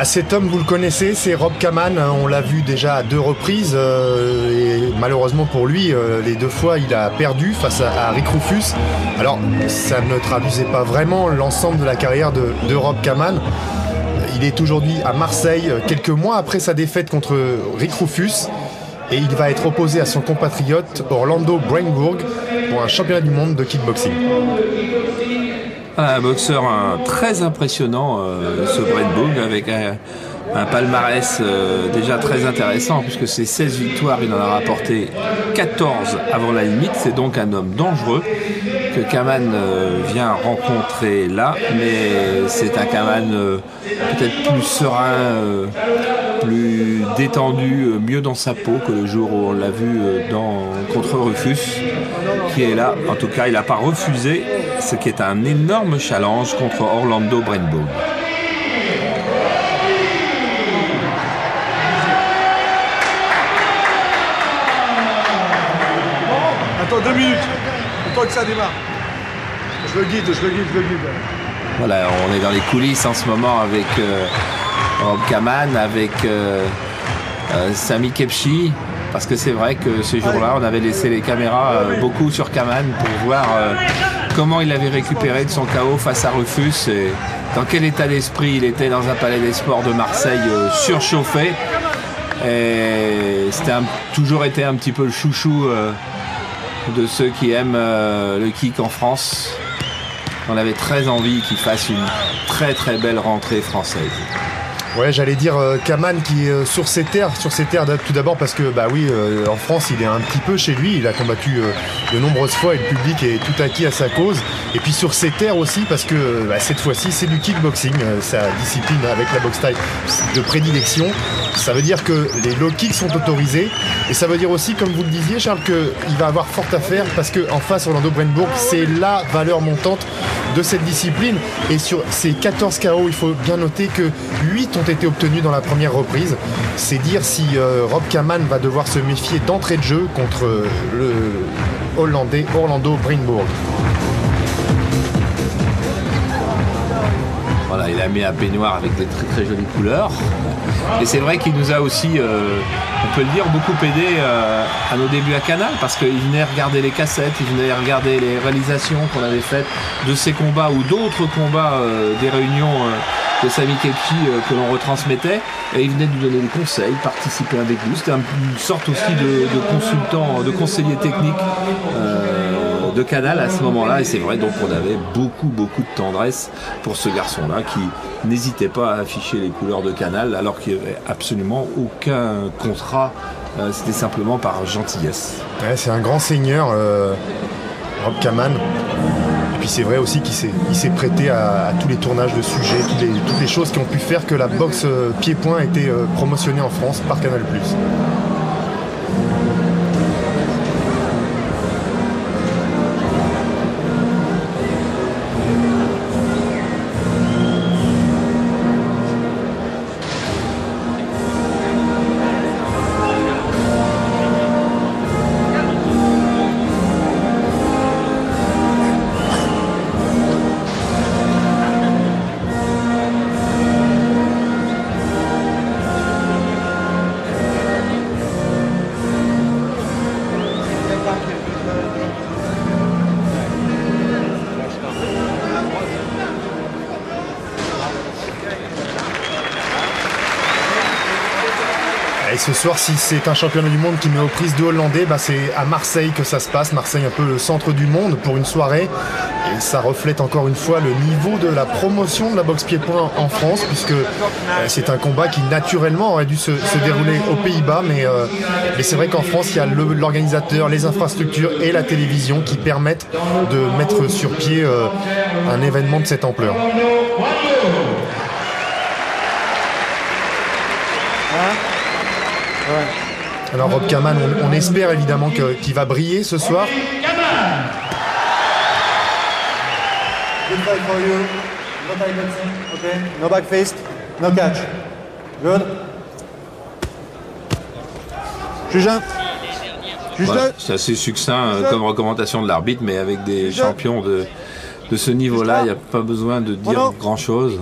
Cet homme, vous le connaissez, c'est Rob Kaman. On l'a vu déjà à 2 reprises et malheureusement pour lui, les 2 fois, il a perdu face à Rick Rufus. Alors, ça ne traduisait pas vraiment l'ensemble de la carrière de Rob Kaman. Il est aujourd'hui à Marseille, quelques mois après sa défaite contre Rick Rufus. Et il va être opposé à son compatriote Orlando Brainbourg pour un championnat du monde de kickboxing. Un boxeur très impressionnant, ce Brainbourg, avec un palmarès déjà très intéressant, puisque c'est 16 victoires, il en a rapporté 14 avant la limite. C'est donc un homme dangereux que Kaman vient rencontrer là, mais c'est un Kaman peut-être plus serein, plus détendu, mieux dans sa peau que le jour où on l'a vu contre Rufus, qui est là. En tout cas, il n'a pas refusé ce qui est un énorme challenge contre Orlando Brainbourg. Attends 2 minutes, le temps que ça démarre. Je le guide. Voilà, on est dans les coulisses en ce moment avec Rob Kaman, avec Sami Kepchi, parce que c'est vrai que ce jour-là, on avait laissé les caméras beaucoup sur Kaman pour voir comment il avait récupéré de son KO face à Rufus et dans quel état d'esprit il était dans un palais des sports de Marseille surchauffé. Et c'était toujours été un petit peu le chouchou de ceux qui aiment le kick en France. On avait très envie qu'il fasse une très très belle rentrée française. Ouais, j'allais dire Kaman qui est sur ses terres tout d'abord parce que en France il est un petit peu chez lui, il a combattu de nombreuses fois et le public est tout acquis à sa cause, et puis sur ses terres aussi parce que cette fois-ci c'est du kickboxing, sa discipline avec la boxe thaï de prédilection. Ça veut dire que les low kicks sont autorisés et ça veut dire aussi, comme vous le disiez Charles, qu'il va avoir fort à faire parce qu'en face Orlando Brainbourg c'est la valeur montante de cette discipline, et sur ces 14 KO il faut bien noter que 8 ont été obtenus dans la première reprise. C'est dire si Rob Kaman va devoir se méfier d'entrée de jeu contre le Hollandais Orlando Brainbourg. Voilà, il a mis un peignoir avec des très très jolies couleurs. Et c'est vrai qu'il nous a aussi, on peut le dire, beaucoup aidé à nos débuts à Canal, parce qu'il venait regarder les cassettes, il venait regarder les réalisations qu'on avait faites de ces combats ou d'autres combats, des réunions de Sami Kepchi que l'on retransmettait, et il venait nous donner des conseils, participer avec nous. C'était une sorte aussi de consultant, de conseiller technique de Canal à ce moment-là, et c'est vrai, donc on avait beaucoup de tendresse pour ce garçon-là qui n'hésitait pas à afficher les couleurs de Canal alors qu'il n'y avait absolument aucun contrat, c'était simplement par gentillesse. Ouais, c'est un grand seigneur, Rob Kaman. Et puis c'est vrai aussi qu'il s'est prêté à tous les tournages de sujets, toutes les choses qui ont pu faire que la boxe pied-point a été promotionnée en France par Canal+. Et ce soir, si c'est un championnat du monde qui met aux prises de Hollandais, c'est à Marseille que ça se passe. Marseille, un peu le centre du monde pour une soirée. Et ça reflète encore une fois le niveau de la promotion de la boxe pied-point en France, puisque c'est un combat qui naturellement aurait dû se dérouler aux Pays-Bas. Mais c'est vrai qu'en France, il y a l'organisateur, les infrastructures et la télévision qui permettent de mettre sur pied un événement de cette ampleur. Alors Rob Kaman, on espère évidemment qu'il va briller ce soir. strike for you. No tight boxing. Okay. No back fist. No catch. Good. Juge 1. Juge 2. Voilà, c'est assez succinct comme recommandation de l'arbitre, mais avec des champions de ce niveau-là, il n'y a pas besoin de dire grand-chose.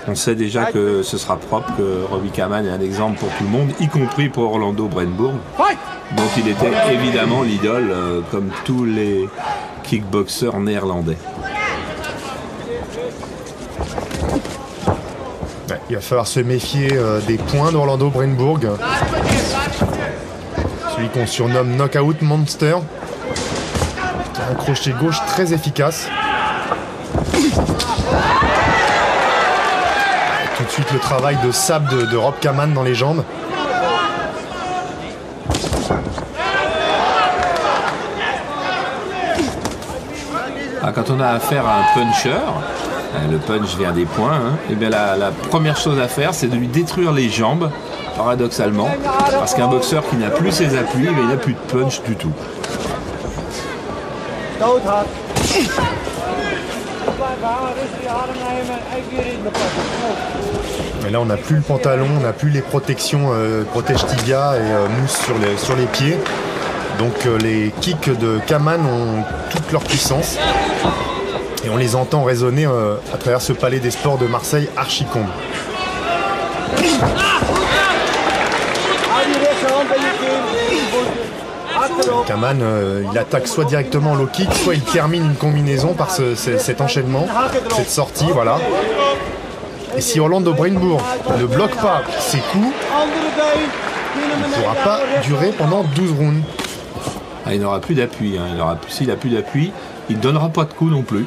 On sait déjà que ce sera propre, que Robbie Kaman est un exemple pour tout le monde, y compris pour Orlando Brandebourg, dont il était évidemment l'idole, comme tous les kickboxers néerlandais. Ouais, il va falloir se méfier des points d'Orlando Brandebourg. Celui qu'on surnomme Knockout Monster, qui a un crochet gauche très efficace. Tout de suite le travail de sable de Rob Kaman dans les jambes. Quand on a affaire à un puncher, le punch vient des points, et bien la première chose à faire, c'est de lui détruire les jambes, paradoxalement, parce qu'un boxeur qui n'a plus ses appuis, il n'a plus de punch du tout. Et là on n'a plus le pantalon, on n'a plus les protections protège tibia et mousse sur les pieds. Donc les kicks de Kaman ont toute leur puissance. Et on les entend résonner à travers ce palais des sports de Marseille archi-comble. Kaman, il attaque soit directement au low kick, soit il termine une combinaison par cet enchaînement, cette sortie, voilà. Et si Orlando Brandebourg ne bloque pas ses coups, il ne pourra pas durer pendant 12 rounds. Il n'aura plus d'appui, s'il n'a plus d'appui, il ne donnera pas de coups non plus.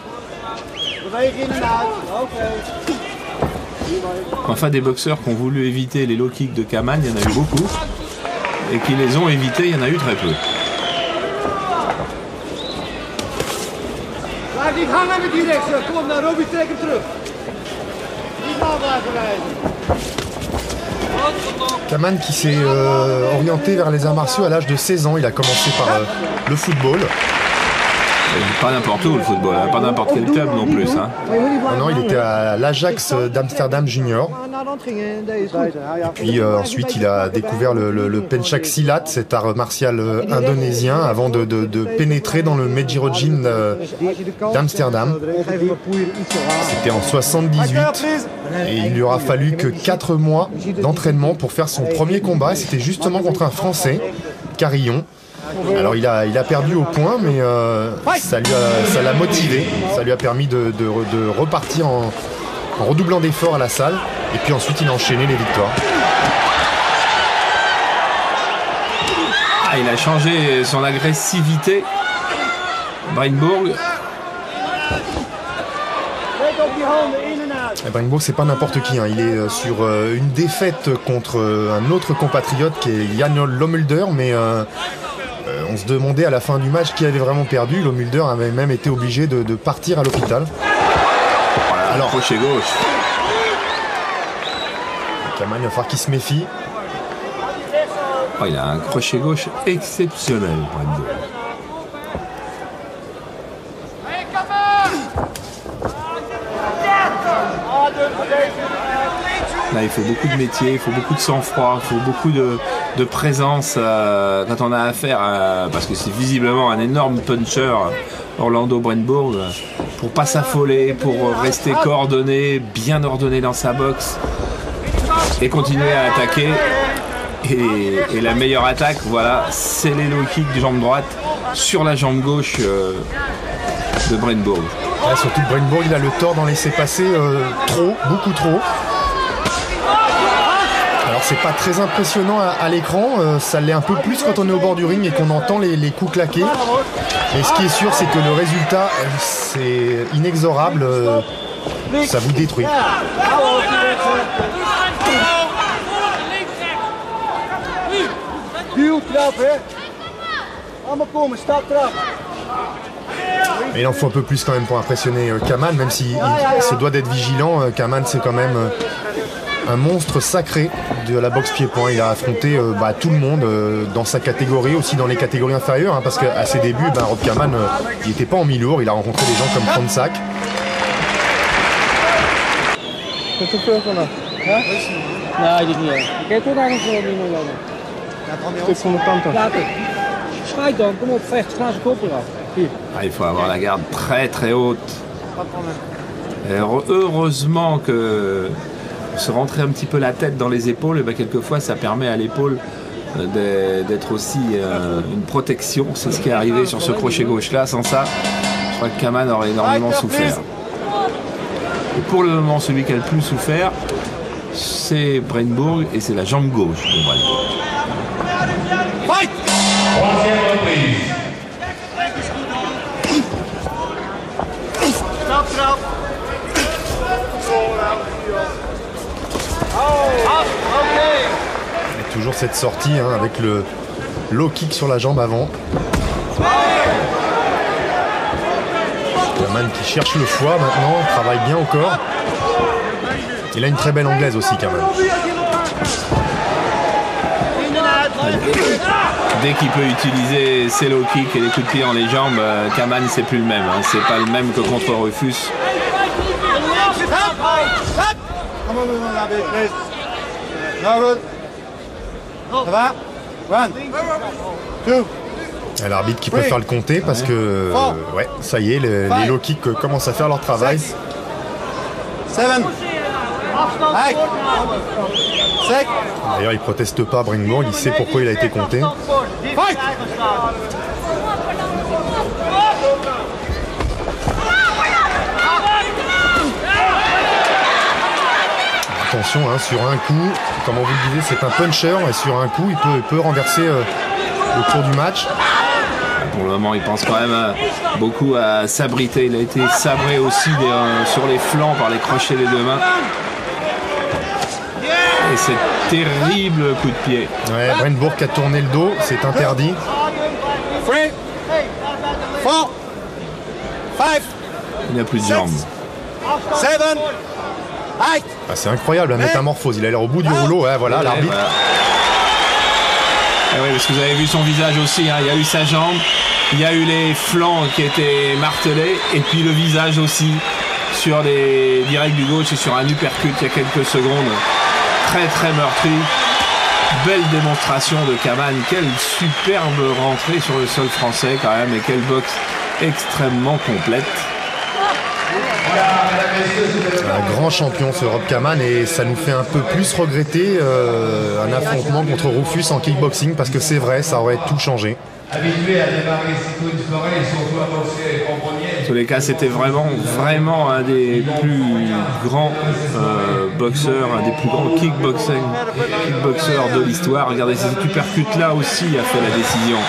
Enfin, des boxeurs qui ont voulu éviter les low kicks de Kaman, il y en a eu beaucoup. Et qui les ont évités, il y en a eu très peu. Kaman qui s'est orienté vers les arts martiaux à l'âge de 16 ans. Il a commencé par le football. Pas n'importe où le football, pas n'importe quel club non plus. Non, il était à l'Ajax d'Amsterdam Junior. Et puis ensuite il a découvert le Pencak Silat, cet art martial indonésien, avant de pénétrer dans le Medjirojin d'Amsterdam. C'était en 78 et il lui aura fallu que 4 mois d'entraînement pour faire son premier combat. C'était justement contre un Français, Carillon. Alors il a perdu au point, mais ça l'a motivé, ça lui a permis de repartir en redoublant d'efforts à la salle, et puis ensuite il a enchaîné les victoires. Il a changé son agressivité, Brandebourg. Brandebourg, c'est pas n'importe qui, il est sur une défaite contre un autre compatriote qui est Jan Lomulder, mais on se demandait à la fin du match qui avait vraiment perdu. Lomulder avait même été obligé de partir à l'hôpital. Alors, crochet gauche. Kaman, il va falloir qu'il se méfie. Il a un crochet gauche exceptionnel, Brandebourg. Là, il faut beaucoup de métier, il faut beaucoup de sang-froid, il faut beaucoup de présence quand on a affaire à... Parce que c'est visiblement un énorme puncher, Orlando Brandebourg, pour pas s'affoler, pour rester coordonné, bien ordonné dans sa boxe et continuer à attaquer. Et la meilleure attaque, voilà, c'est les low kicks de jambe droite sur la jambe gauche de Brandebourg. Ouais, surtout que Brandebourg, il a le tort d'en laisser passer trop, beaucoup trop. Alors c'est pas très impressionnant à l'écran, ça l'est un peu plus quand on est au bord du ring et qu'on entend les coups claquer. Mais ce qui est sûr, c'est que le résultat, c'est inexorable, ça vous détruit. Mais il en faut un peu plus quand même pour impressionner Kaman, même s'il se doit d'être vigilant. Kaman, c'est quand même un monstre sacré de la boxe pied-point. Il a affronté tout le monde dans sa catégorie, aussi dans les catégories inférieures, parce qu'à ses débuts, Rob Kaman, il n'était pas en mi-lourd. Il a rencontré des gens comme Franzak. Is te veel vanaf? Ja? Nee, dit niet. Kijk, toch daar nog niet meer lopen. Stuk van de kant af. Later. Schijt dan, kom op, vecht, sla zijn kop eraf. Hier. Ah, il faut avoir la garde très très haute. Et heureusement que se rentrer un petit peu la tête dans les épaules, et ben quelquefois ça permet à l'épaule d'être aussi une protection. C'est ce qui est arrivé sur ce crochet gauche là. Sans ça, je crois que Kaman aurait énormément souffert. Et pour le moment, celui qui a le plus souffert, c'est Brennbourg et c'est la jambe gauche de Brennbourg. Fight! Troisième reprise. Et toujours cette sortie hein, avec le low kick sur la jambe avant. Kaman qui cherche le foie maintenant, travaille bien au corps. Il a une très belle anglaise aussi Kaman. Dès qu'il peut utiliser ses low kicks et les coups de pied en les jambes, Kaman c'est plus le même. Hein. C'est pas le même que contre Rufus. Ça va? One. Two. Et l'arbitre qui préfère le compter parce que ouais, ça y est, les low kicks commencent à faire leur travail. 7. 8. 6. D'ailleurs, il proteste pas Brennbourg, il sait pourquoi il a été compté. Fight! Attention, hein, sur un coup, comme on vous le disait, c'est un puncher et sur un coup, il peut renverser le cours du match. Pour le moment, il pense quand même beaucoup à s'abriter. Il a été sabré aussi sur les flancs par les crochets des deux mains. Et c'est terrible coup de pied. Ouais, Brennbourg qui a tourné le dos, c'est interdit. 3. 4. 5. Il n'a plus de jambes. 7. 8. Ah, c'est incroyable la métamorphose, il a l'air au bout du rouleau, ouais, voilà l'arbitre. Voilà. Et oui, parce que vous avez vu son visage aussi, hein. Il y a eu sa jambe, il y a eu les flancs qui étaient martelés, et puis le visage aussi sur les directs du gauche et sur un uppercut il y a quelques secondes. Très très meurtri. Belle démonstration de Kaman. Quelle superbe rentrée sur le sol français quand même, et quelle boxe extrêmement complète. Un grand champion ce Rob Kaman et ça nous fait un peu plus regretter un affrontement contre Rufus en kickboxing parce que c'est vrai, ça aurait tout changé. Habitué à démarrer sitôt une soirée, surtout à boxer en premier. En tous les cas, c'était vraiment un des plus grands boxeurs, un des plus grands kickboxeurs de l'histoire. Regardez, cet uppercut-là aussi a fait la décision.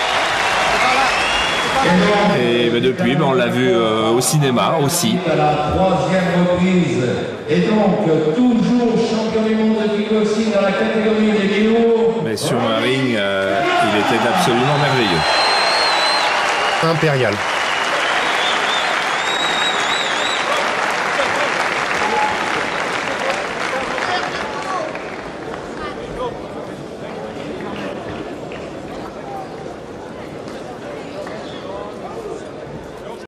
Et ben depuis, on l'a vu au cinéma aussi. À la troisième reprise. Et donc, toujours champion du monde de kickboxing dans la catégorie des kilos. Mais sur un ring, il était absolument merveilleux. Impérial.